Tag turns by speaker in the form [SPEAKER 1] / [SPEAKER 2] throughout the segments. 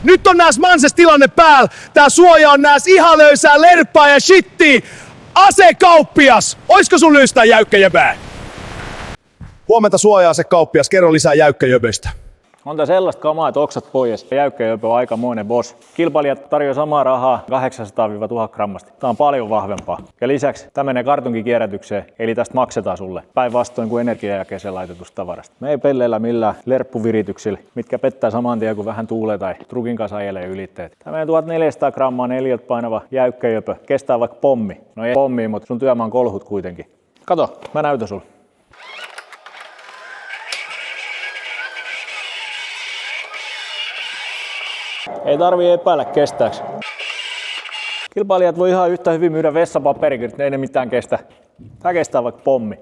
[SPEAKER 1] Nyt on nääs manses tilanne päällä. Tää suoja on nääs ihan löysää lerppaa ja shittiä. Asekauppias! Oisko sun lyystää jäykkäjöbää? Huomenta suoja-asekauppias, kerro lisää jäykkäjöböistä.
[SPEAKER 2] On tää sellaista kamaa, että oksat pois. Jäykkäjöpö on aikamoinen boss. Kilpailijat tarjoaa samaa rahaa 800-1000 grammasta. Tää on paljon vahvempaa. Ja lisäksi tää menee kartonkikierrätykseen, eli tästä maksetaan sulle. Päinvastoin kuin energiajakeeseen laitetusta tavarasta. Me ei pelleillä millään lerppuvirityksillä, mitkä pettää saman tien kuin vähän tuulee tai trukin kanssa ajelee ylitteet. Tää menee 1400 grammaa neliöt painava jäykkäjöpö. Kestää vaikka pommi. No ei pommi, mutta sun työmaan kolhut kuitenkin. Kato, mä näytän sulle. Ei tarvii epäillä kestääks. Kilpailijat voi ihan yhtä hyvin myydä vessapaperikin, ei ne mitään kestä. Tää kestää vaikka pommi.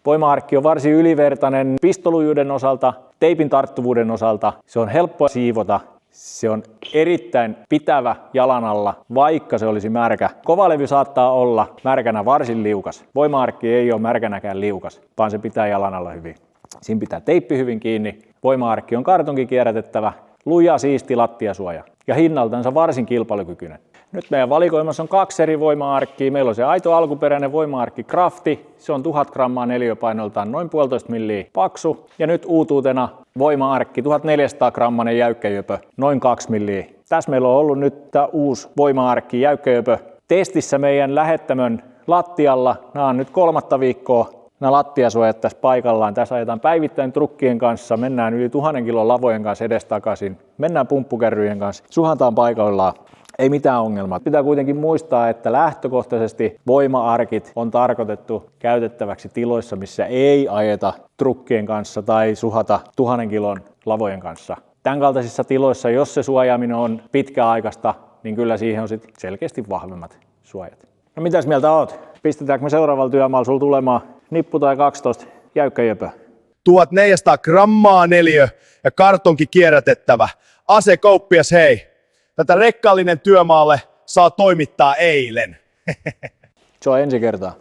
[SPEAKER 2] Voima-arkki on varsin ylivertainen pistolujuuden osalta, teipin tarttuvuuden osalta. Se on helppo siivota. Se on erittäin pitävä jalan alla, vaikka se olisi märkä. Kovalevy saattaa olla märkänä varsin liukas. Voima-arkki ei ole märkänäkään liukas, vaan se pitää jalan alla hyvin. Siinä pitää teippi hyvin kiinni. Voima-arkki on kartonkikierrätettävä. Luja, siisti lattiasuoja ja hinnaltansa varsin kilpailukykyinen. Nyt meidän valikoimassa on 2 eri voima-arkkia. Meillä on se aito alkuperäinen voima-arkki Crafti. Se on 1000 grammaa neliöpainoltaan noin 1,5 milliä paksu. Ja nyt uutuutena voima-arkki 1400 grammanen jäykkäjöpö noin 2 milliä. Tässä meillä on ollut nyt tämä uusi voima-arkki jäykkäjöpö testissä meidän lähettämön lattialla. Nämä on nyt 3. viikkoa. Nämä lattiasuojat tässä paikallaan. Tässä ajetaan päivittäin trukkien kanssa, mennään yli 1000 kilon lavojen kanssa edestakaisin, mennään pumppukärryjen kanssa, suhantaan paikallaan. Ei mitään ongelmaa. Pitää kuitenkin muistaa, että lähtökohtaisesti voima-arkit on tarkoitettu käytettäväksi tiloissa, missä ei ajeta trukkien kanssa tai suhata 1000 kilon lavojen kanssa. Tämän kaltaisissa tiloissa, jos se suojaaminen on pitkäaikaista, niin kyllä siihen on sitten selkeästi vahvemmat suojat. No mitäs mieltä oot? Pistetäänkö me seuraavalla työmaalla sulla tulemaan nippu tai 12 jäykkäjöpö?
[SPEAKER 1] 1400 grammaa neliö ja kartonki kierrätettävä. Asekauppias, hei! Tätä rekkallinen työmaalle saa toimittaa eilen.
[SPEAKER 2] Se on ensi kertaa.